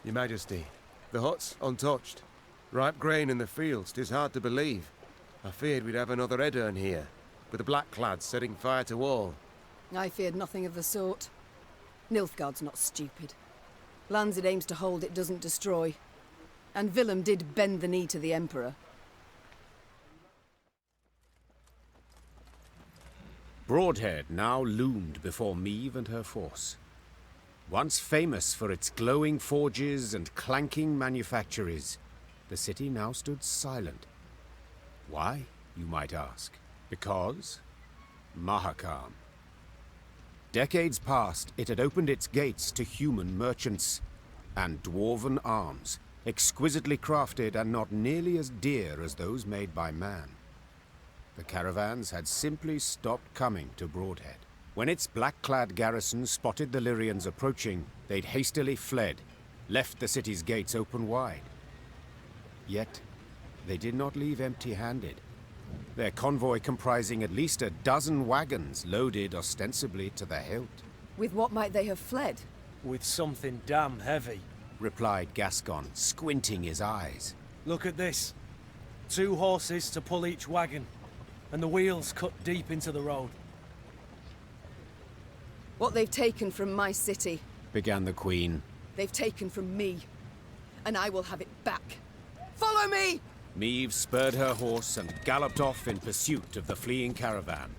Your Majesty, the hut's untouched. Ripe grain in the fields, 'tis hard to believe. I feared we'd have another Edirn here, with the Blackclads setting fire to all. I feared nothing of the sort. Nilfgaard's not stupid. Lands it aims to hold it doesn't destroy. And Willem did bend the knee to the Emperor. Broadhead now loomed before Meve and her force. Once famous for its glowing forges and clanking manufactories, the city now stood silent. Why, you might ask? Because Mahakam. Decades past, it had opened its gates to human merchants and dwarven arms, exquisitely crafted and not nearly as dear as those made by man. The caravans had simply stopped coming to Broadhead. When its black-clad garrison spotted the Lyrians approaching, they'd hastily fled, left the city's gates open wide. Yet, they did not leave empty-handed. Their convoy comprising at least a dozen wagons loaded ostensibly to the hilt. With what might they have fled? With something damn heavy, replied Gascon, squinting his eyes. Look at this. 2 horses to pull each wagon, and the wheels cut deep into the road. What they've taken from my city, began the Queen. They've taken from me, and I will have it back. Follow me! Meve spurred her horse and galloped off in pursuit of the fleeing caravan.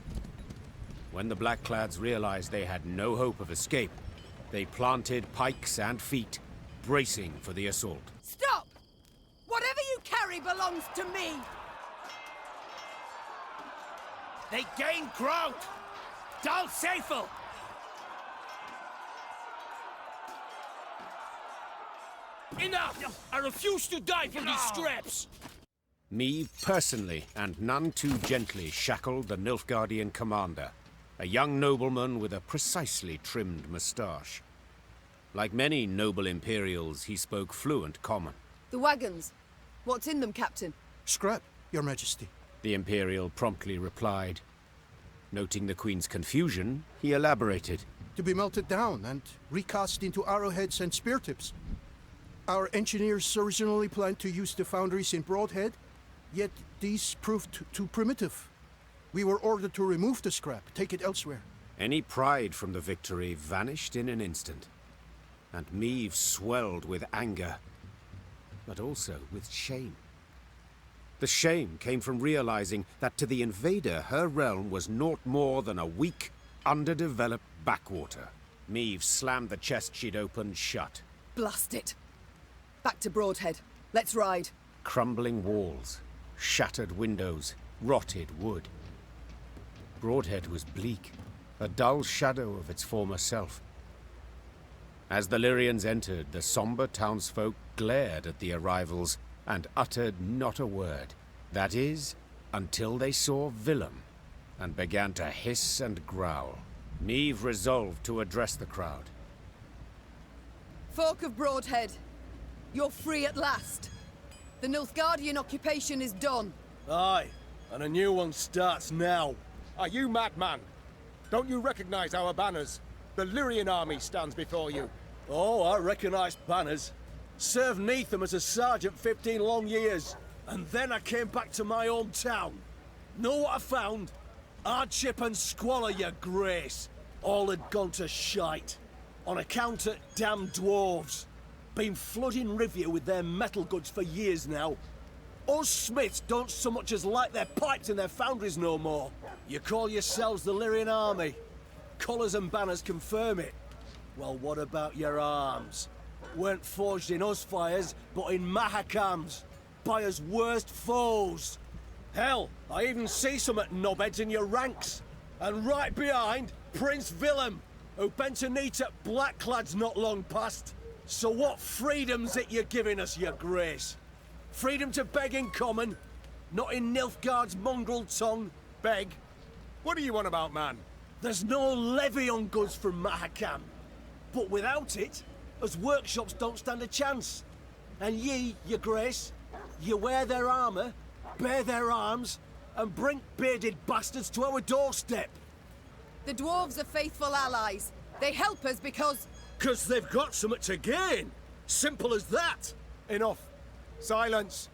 When the Blackclads realized they had no hope of escape, they planted pikes and feet, bracing for the assault. Stop! Whatever you carry belongs to me! They gain ground! Dal Seifel! Enough! I refuse to die for these scraps! Meve personally, and none too gently, shackled the Nilfgaardian commander, a young nobleman with a precisely trimmed moustache. Like many noble Imperials, he spoke fluent Common. The wagons. What's in them, Captain? Scrap, Your Majesty. The Imperial promptly replied. Noting the Queen's confusion, he elaborated. To be melted down and recast into arrowheads and spear tips. Our engineers originally planned to use the foundries in Broadhead, yet these proved too primitive. We were ordered to remove the scrap, take it elsewhere. Any pride from the victory vanished in an instant, and Meve swelled with anger, but also with shame. The shame came from realizing that to the invader her realm was naught more than a weak, underdeveloped backwater. Meve slammed the chest she'd opened shut. Blast it! Back to Broadhead. Let's ride. Crumbling walls, shattered windows, rotted wood. Broadhead was bleak, a dull shadow of its former self. As the Lyrians entered, the somber townsfolk glared at the arrivals and uttered not a word. That is, until they saw Willem and began to hiss and growl. Meve resolved to address the crowd. Folk of Broadhead, you're free at last. The Nilfgaardian occupation is done. Aye, and a new one starts now. Are you mad, man? Don't you recognize our banners? The Lyrian army stands before you. Oh, I recognize banners. Served neath them as a sergeant 15 long years. And then I came back to my own town. Know what I found? Hardship and squalor, your grace. All had gone to shite. On account of damn dwarves. Been flooding Rivia with their metal goods for years now. Us smiths don't so much as light their pipes in their foundries no more. You call yourselves the Lyrian army. Colours and banners confirm it. Well, what about your arms? Weren't forged in us fires, but in Mahakam's. By us worst foes. Hell, I even see some at knobheads in your ranks. And right behind, Prince Willem, who bent a knee to Blackclads not long past. So what freedom's it you're giving us, your grace? Freedom to beg in common, not in Nilfgaard's mongrel tongue. Beg? What are you on about, man? There's no levy on goods from Mahakam. But without it, us workshops don't stand a chance. And ye, your grace, you wear their armour, bear their arms, and bring bearded bastards to our doorstep. The dwarves are faithful allies. They help us because... 'Cause they've got something to gain. Simple as that! Enough. Silence.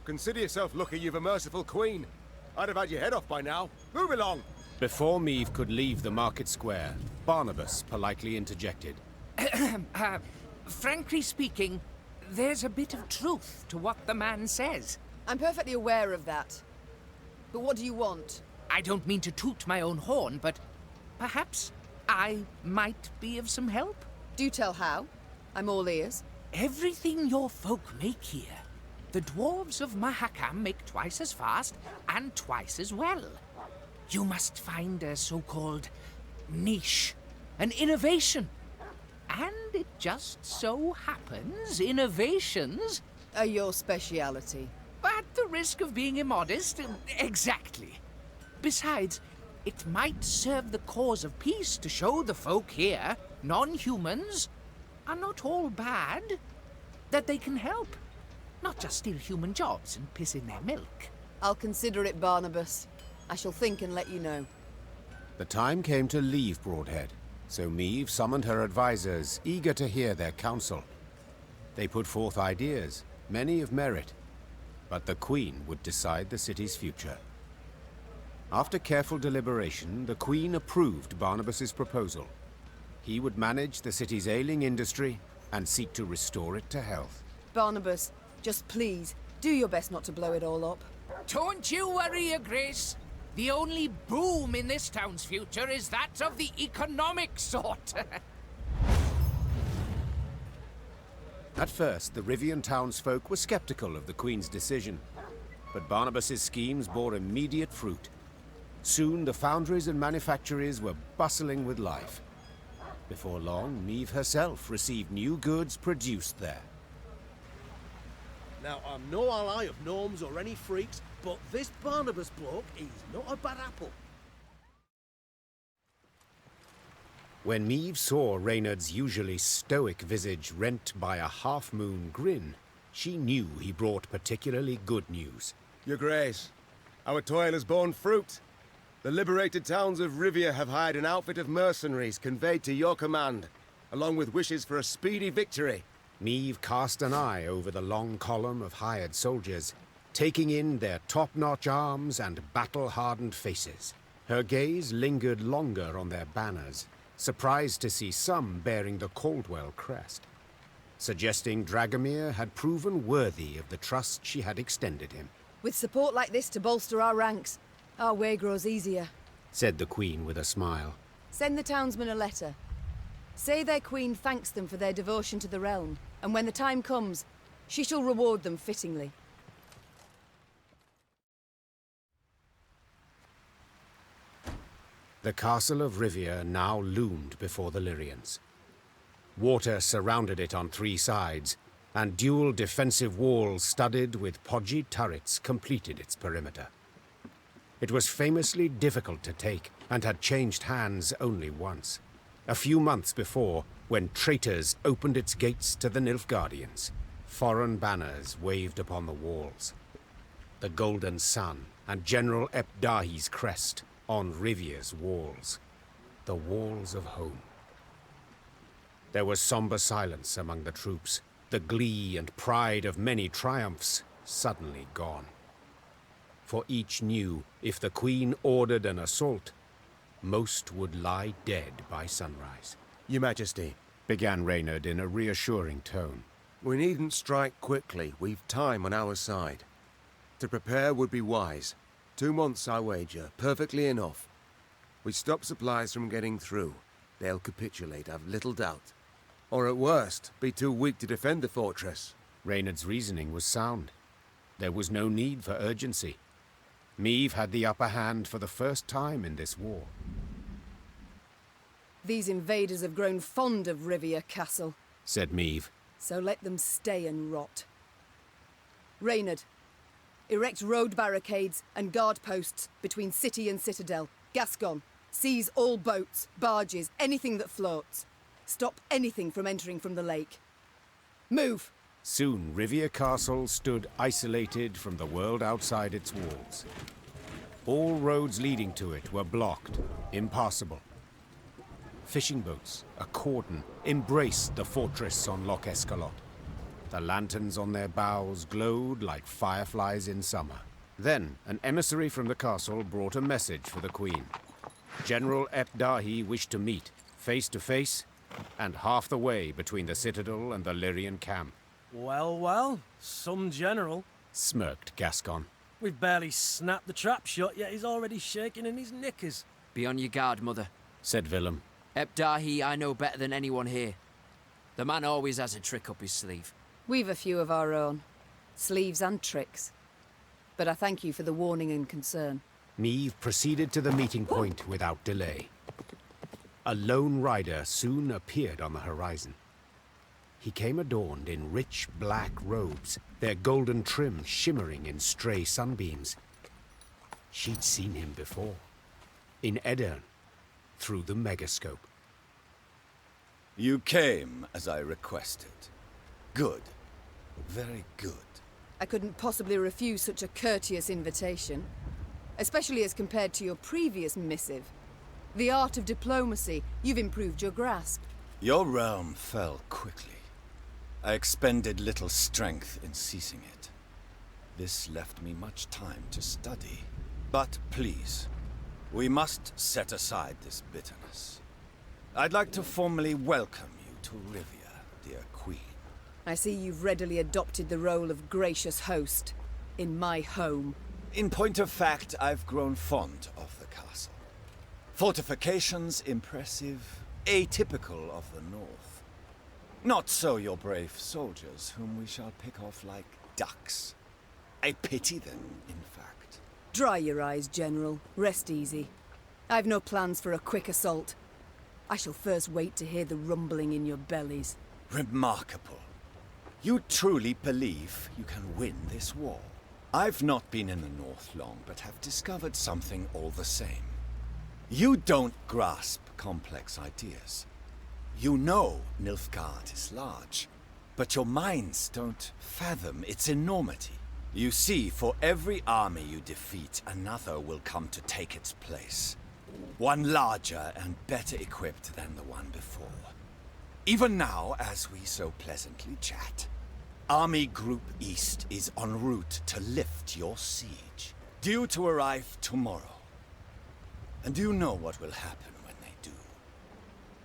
Consider yourself lucky you've a merciful queen. I'd have had your head off by now. Move along. Before Meave could leave the market square, Barnabas politely interjected. Frankly speaking, there's a bit of truth to what the man says. I'm perfectly aware of that. But what do you want? I don't mean to toot my own horn, but perhaps I might be of some help. Do tell how. I'm all ears. Everything your folk make here, the dwarves of Mahakam make twice as fast and twice as well. You must find a so-called niche, an innovation. And it just so happens innovations Are your speciality. at the risk of being immodest. Exactly. Besides, it might serve the cause of peace to show the folk here, non-humans, are not all bad, that they can help. Not just steal human jobs and piss in their milk. I'll consider it, Barnabas. I shall think and let you know. The time came to leave Broadhead, so Meave summoned her advisors, eager to hear their counsel. They put forth ideas, many of merit, but the Queen would decide the city's future. After careful deliberation, the Queen approved Barnabas's proposal. He would manage the city's ailing industry and seek to restore it to health. Barnabas, just please, do your best not to blow it all up. Don't you worry, Your Grace. The only boom in this town's future is that of the economic sort. At first, the Rivian townsfolk were skeptical of the Queen's decision, but Barnabas's schemes bore immediate fruit. Soon, the foundries and manufactories were bustling with life. Before long, Meave herself received new goods produced there. Now, I'm no ally of gnomes or any freaks, but this Barnabas bloke is not a bad apple. When Meave saw Reynard's usually stoic visage rent by a half-moon grin, she knew he brought particularly good news. Your Grace, our toil has borne fruit. The liberated towns of Rivia have hired an outfit of mercenaries conveyed to your command, along with wishes for a speedy victory. Meave cast an eye over the long column of hired soldiers, taking in their top-notch arms and battle-hardened faces. Her gaze lingered longer on their banners, surprised to see some bearing the Caldwell crest, suggesting Dragomir had proven worthy of the trust she had extended him. With support like this to bolster our ranks, our way grows easier, said the Queen with a smile. Send the townsmen a letter. Say their queen thanks them for their devotion to the realm, and when the time comes, she shall reward them fittingly. The castle of Rivia now loomed before the Lyrians. Water surrounded it on 3 sides, and dual defensive walls studded with podgy turrets completed its perimeter. It was famously difficult to take, and had changed hands only once. A few months before, when traitors opened its gates to the Nilfgaardians. Foreign banners waved upon the walls. The Golden Sun and General Dahy's crest on Rivia's walls. The walls of home. There was somber silence among the troops, the glee and pride of many triumphs suddenly gone. For each knew if the Queen ordered an assault, most would lie dead by sunrise. Your Majesty, Began Reynard in a reassuring tone. we needn't strike quickly. We've time on our side. To prepare would be wise. 2 months, I wager, perfectly enough. We stop supplies from getting through. They'll capitulate, I've little doubt. Or at worst, be too weak to defend the fortress. Reynard's reasoning was sound. There was no need for urgency. Meave had the upper hand for the first time in this war. These invaders have grown fond of Rivia Castle, Said Meave. so let them stay and rot. Reynard, erect road barricades and guard posts between city and citadel. Gascon, seize all boats, barges, anything that floats. Stop anything from entering from the lake. Move! Soon Rivia Castle stood isolated from the world outside its walls. All roads leading to it were blocked, impassable. Fishing boats, a cordon, embraced the fortress on Loch Escalot. The lanterns on their bows glowed like fireflies in summer. Then, an emissary from the castle brought a message for the Queen. General Dahy wished to meet, face to face, and half the way between the citadel and the Lyrian camp. Well, well, some general. Smirked Gascon. We've barely snapped the trap shut, yet he's already shaking in his knickers. Be on your guard, Mother. Said Willem. Dahy I know better than anyone here. The man always has a trick up his sleeve. We've a few of our own. Sleeves and tricks. But I thank you for the warning and concern. Niamh proceeded to the meeting point without delay. A lone rider soon appeared on the horizon. He came adorned in rich black robes, their golden trim shimmering in stray sunbeams. She'd seen him before. In Edirn, through the megascope. You came as I requested. Good. Very good. I couldn't possibly refuse such a courteous invitation, especially as compared to your previous missive. The art of diplomacy, you've improved your grasp. Your realm fell quickly. I expended little strength in seizing it. This left me much time to study. But please, we must set aside this bitterness. I'd like to formally welcome you to Rivia, dear Queen. I see you've readily adopted the role of gracious host in my home. In point of fact, I've grown fond of the castle. Fortifications impressive, atypical of the north. Not so your brave soldiers, whom we shall pick off like ducks. I pity them, in fact. Dry your eyes, General. Rest easy. I've no plans for a quick assault. I shall first wait to hear the rumbling in your bellies. Remarkable. You truly believe you can win this war? I've not been in the north long, but have discovered something all the same. You don't grasp complex ideas. You know Nilfgaard is large, but your minds don't fathom its enormity. You see, for every army you defeat, another will come to take its place. One larger and better equipped than the one before. Even now, as we so pleasantly chat, Army Group East is en route to lift your siege, due to arrive tomorrow. And do you know what will happen when they do?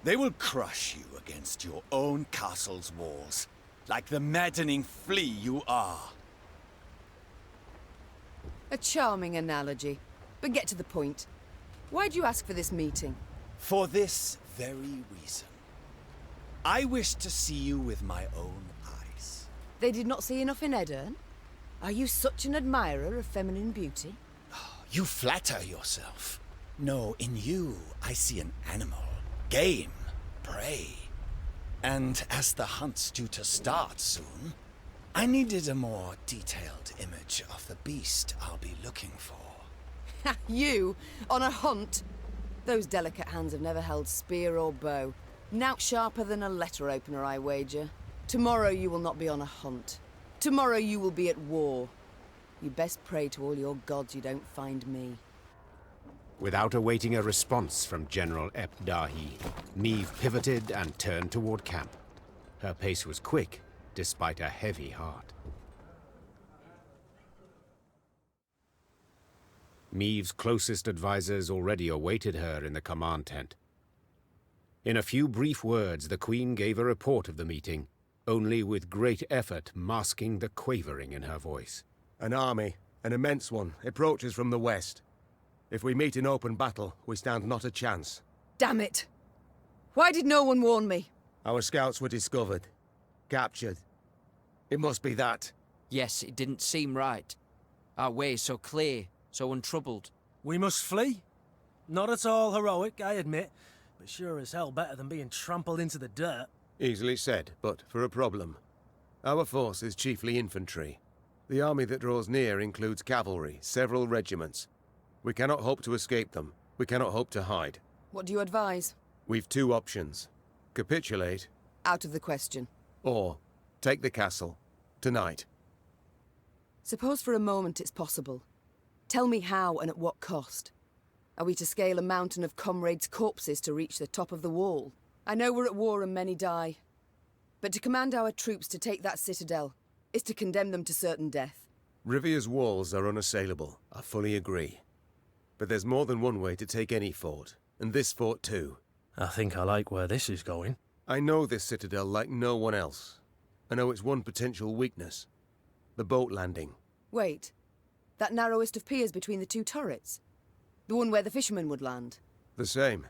They will crush you against your own castle's walls, like the maddening flea you are. A charming analogy, but get to the point. Why'd you ask for this meeting? For this very reason. I wish to see you with my own eyes. They did not see enough in Edirn? Are you such an admirer of feminine beauty? You flatter yourself. No, in you, I see an animal. Game. Prey. And as the hunt's due to start soon, I needed a more detailed image of the beast I'll be looking for. You? On a hunt? Those delicate hands have never held spear or bow. Now sharper than a letter opener, I wager. Tomorrow you will not be on a hunt. Tomorrow you will be at war. You best pray to all your gods you don't find me. Without awaiting a response from General Dahy, Niamh pivoted and turned toward camp. Her pace was quick, despite a heavy heart. Niamh's closest advisors already awaited her in the command tent. In a few brief words, the Queen gave a report of the meeting, only with great effort masking the quavering in her voice. An army, an immense one, approaches from the west. If we meet in open battle, we stand not a chance. Damn it! Why did no one warn me? Our scouts were discovered, captured. It must be that. Yes, it didn't seem right. Our way so clear, so untroubled. We must flee? Not at all heroic, I admit, but sure as hell better than being trampled into the dirt. Easily said, but for a problem. Our force is chiefly infantry. The army that draws near includes cavalry, several regiments. We cannot hope to escape them. We cannot hope to hide. What do you advise? We've two options. Capitulate, Out of the question. or take the castle. Tonight. Suppose for a moment it's possible. Tell me how and at what cost. Are we to scale a mountain of comrades' corpses to reach the top of the wall? I know we're at war and many die. But to command our troops to take that citadel is to condemn them to certain death. Rivia's walls are unassailable, I fully agree. But there's more than one way to take any fort, and this fort too. I think I like where this is going. I know this citadel like no one else. I know its one potential weakness. The boat landing. Wait. That narrowest of piers between the two turrets? The one where the fishermen would land? The same.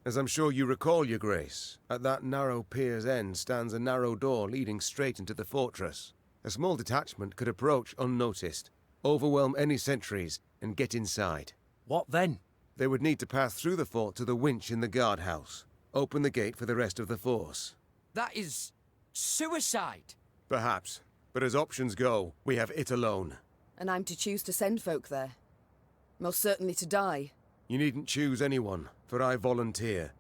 As I'm sure you recall, Your Grace, at that narrow pier's end stands a narrow door leading straight into the fortress. A small detachment could approach unnoticed, overwhelm any sentries, and get inside. What then? They would need to pass through the fort to the winch in the guardhouse, open the gate for the rest of the force. That is suicide. Perhaps, but as options go, we have it alone. And I'm to choose to send folk there? Most certainly to die. You needn't choose anyone, for I volunteer,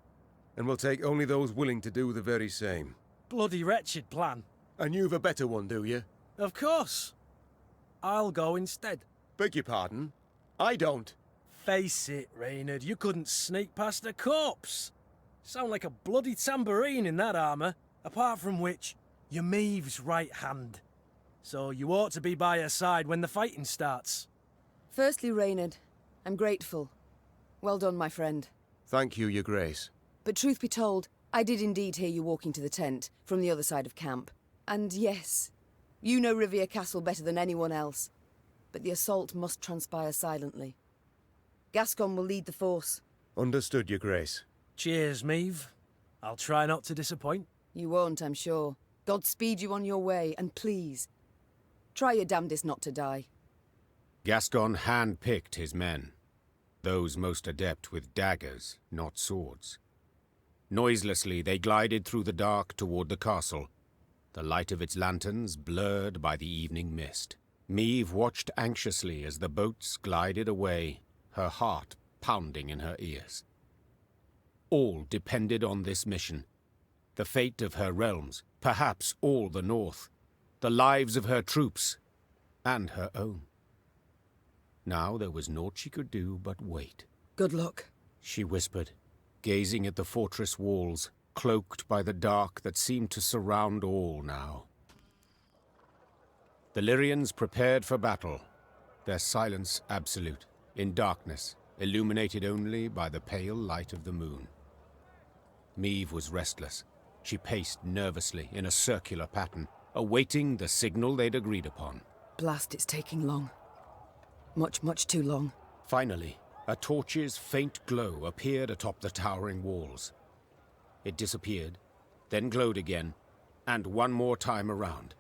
and will take only those willing to do the very same. Bloody wretched plan. And you've a better one, do you? Of course. I'll go instead. Beg your pardon? I don't. Face it, Reynard, you couldn't sneak past a corpse. Sound like a bloody tambourine in that armour, apart from which, you're Maeve's right hand. So you ought to be by her side when the fighting starts. Firstly, Reynard, I'm grateful. Well done, my friend. Thank you, Your Grace. But truth be told, I did indeed hear you walking to the tent from the other side of camp. And yes, you know Rivia Castle better than anyone else. But the assault must transpire silently. Gascon will lead the force. Understood, Your Grace. Cheers, Maeve. I'll try not to disappoint. You won't, I'm sure. God speed you on your way, and please, try your damnedest not to die. Gascon hand-picked his men, those most adept with daggers, not swords. Noiselessly they glided through the dark toward the castle, the light of its lanterns blurred by the evening mist. Maeve watched anxiously as the boats glided away, her heart pounding in her ears. All depended on this mission. The fate of her realms, perhaps all the north, the lives of her troops, and her own. Now there was naught she could do but wait. Good luck, she whispered, gazing at the fortress walls, cloaked by the dark that seemed to surround all now. The Lyrians prepared for battle, their silence absolute, in darkness, illuminated only by the pale light of the moon. Maeve was restless. She paced nervously in a circular pattern, awaiting the signal they'd agreed upon. Blast, it's taking long. Much, much too long. Finally, a torch's faint glow appeared atop the towering walls. It disappeared, then glowed again, and one more time around.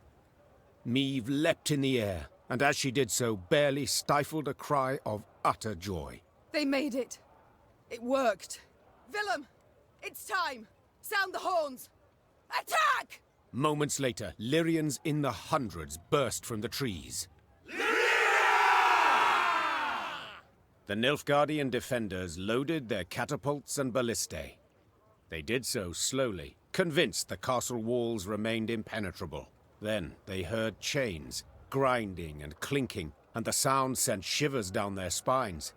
Maeve leapt in the air, and as she did so, barely stifled a cry of utter joy. They made it. It worked. Willem, it's time. Sound the horns. Attack! Moments later, Lyrians in the hundreds burst from the trees. The Nilfgaardian defenders loaded their catapults and ballistae. They did so slowly, convinced the castle walls remained impenetrable. Then they heard chains, grinding and clinking, and the sound sent shivers down their spines.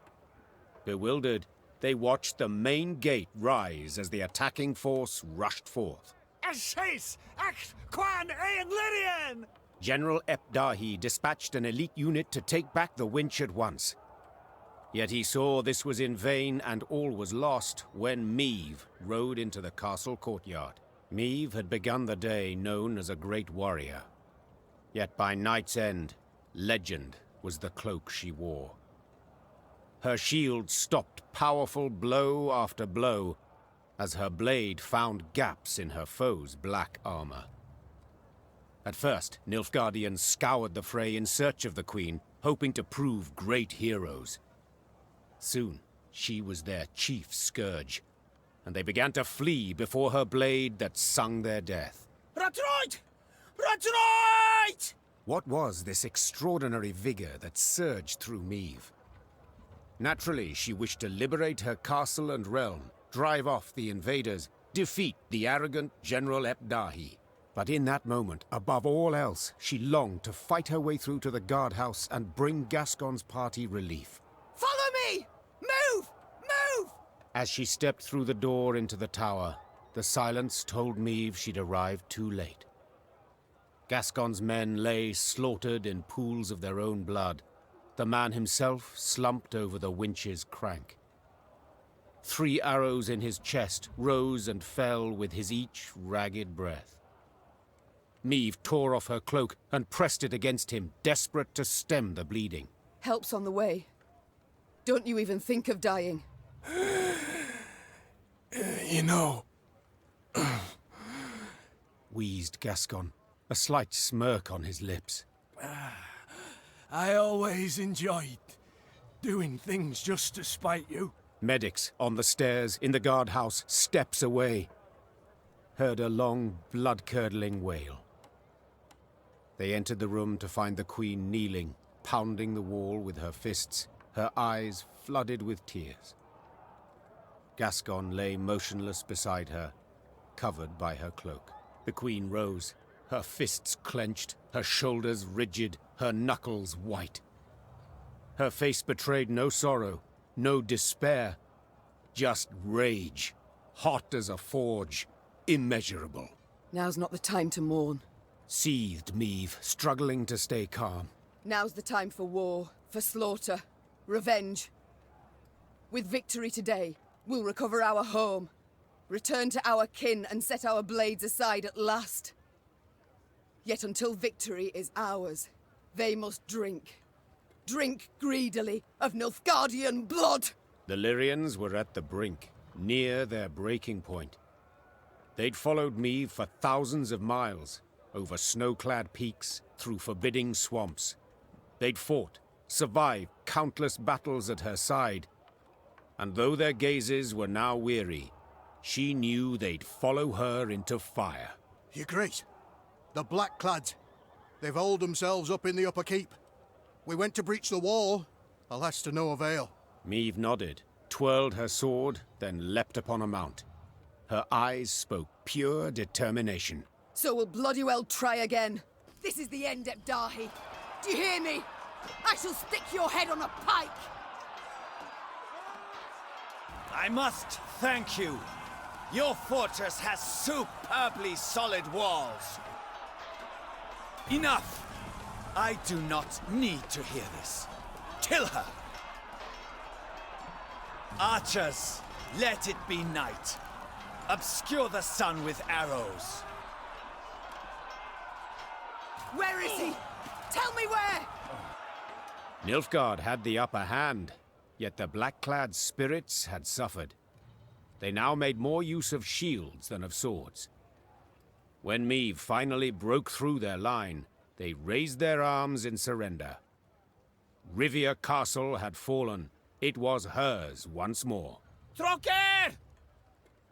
Bewildered, they watched the main gate rise as the attacking force rushed forth. General Dahy dispatched an elite unit to take back the winch at once. Yet he saw this was in vain and all was lost when Maeve rode into the castle courtyard. Maeve had begun the day known as a great warrior. Yet by night's end, legend was the cloak she wore. Her shield stopped powerful blow after blow as her blade found gaps in her foe's black armor. At first, Nilfgaardians scoured the fray in search of the Queen, hoping to prove great heroes. Soon, she was their chief scourge, and they began to flee before her blade that sung their death. Retreat! Retreat! What was this extraordinary vigor that surged through Maeve? Naturally, she wished to liberate her castle and realm, drive off the invaders, defeat the arrogant General Dahy. But in that moment, above all else, she longed to fight her way through to the guardhouse and bring Gascon's party relief. Follow me! Move! As she stepped through the door into the tower, the silence told Meve she'd arrived too late. Gascon's men lay slaughtered in pools of their own blood, the man himself slumped over the winch's crank. 3 arrows in his chest rose and fell with his each ragged breath. Meve tore off her cloak and pressed it against him, desperate to stem the bleeding. Help's on the way. Don't you even think of dying. You know, Wheezed Gascon, a slight smirk on his lips. I always enjoyed doing things just to spite you. Medics on the stairs in the guardhouse, steps away, heard a long, blood-curdling wail. They entered the room to find the Queen kneeling, pounding the wall with her fists, her eyes flooded with tears. Gascon lay motionless beside her, covered by her cloak. The Queen rose, her fists clenched, her shoulders rigid, her knuckles white. Her face betrayed no sorrow, no despair, just rage, hot as a forge, immeasurable. Now's not the time to mourn. Seethed Meve, struggling to stay calm. Now's the time for war, for slaughter, revenge. With victory today, we'll recover our home, return to our kin and set our blades aside at last. Yet until victory is ours, they must drink. Drink greedily of Nilfgaardian blood! The Lyrians were at the brink, near their breaking point. They'd followed Meve for thousands of miles, over snow-clad peaks, through forbidding swamps. They'd fought, survived countless battles at her side. And though their gazes were now weary, she knew they'd follow her into fire. Your Grace, the Blackclads, they've holed themselves up in the upper keep. We went to breach the wall, alas to no avail. Meve nodded, twirled her sword, then leapt upon a mount. Her eyes spoke pure determination. So we'll bloody well try again. This is the end, Dahy. Do you hear me? I shall stick your head on a pike! I must thank you. Your fortress has superbly solid walls. Enough! I do not need to hear this. Kill her! Archers, let it be night. Obscure the sun with arrows. Where is he? Tell me where! Nilfgaard had the upper hand, yet the black-clad spirits had suffered. They now made more use of shields than of swords. When Meve finally broke through their line, they raised their arms in surrender. Rivia Castle had fallen. It was hers once more. Trocker!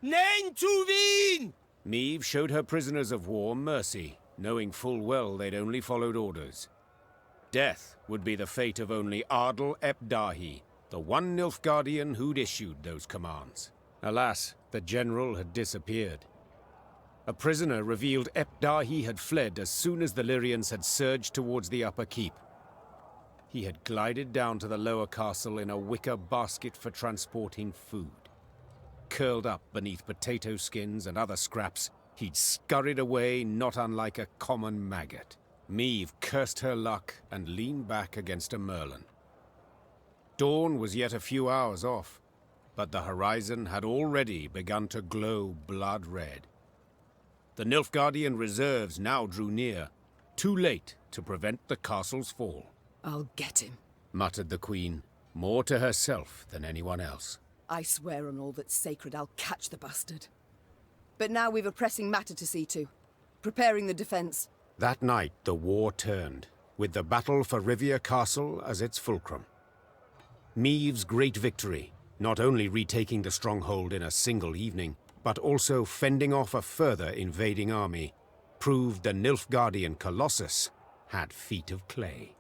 Nein to wien! Meve showed her prisoners of war mercy, knowing full well they'd only followed orders. Death would be the fate of only Ardal ep Dahy, the one Nilfgaardian who'd issued those commands. Alas, the general had disappeared. A prisoner revealed ep Dahy had fled as soon as the Lyrians had surged towards the upper keep. He had glided down to the lower castle in a wicker basket for transporting food. Curled up beneath potato skins and other scraps, he'd scurried away not unlike a common maggot. Meve cursed her luck and leaned back against a merlin. Dawn was yet a few hours off, but the horizon had already begun to glow blood red. The Nilfgaardian reserves now drew near, too late to prevent the castle's fall. I'll get him, muttered the Queen, more to herself than anyone else. I swear on all that's sacred I'll catch the bastard. But now we've a pressing matter to see to. Preparing the defense. That night the war turned, with the battle for Rivia Castle as its fulcrum. Meve's great victory, not only retaking the stronghold in a single evening, but also fending off a further invading army, proved the Nilfgaardian Colossus had feet of clay.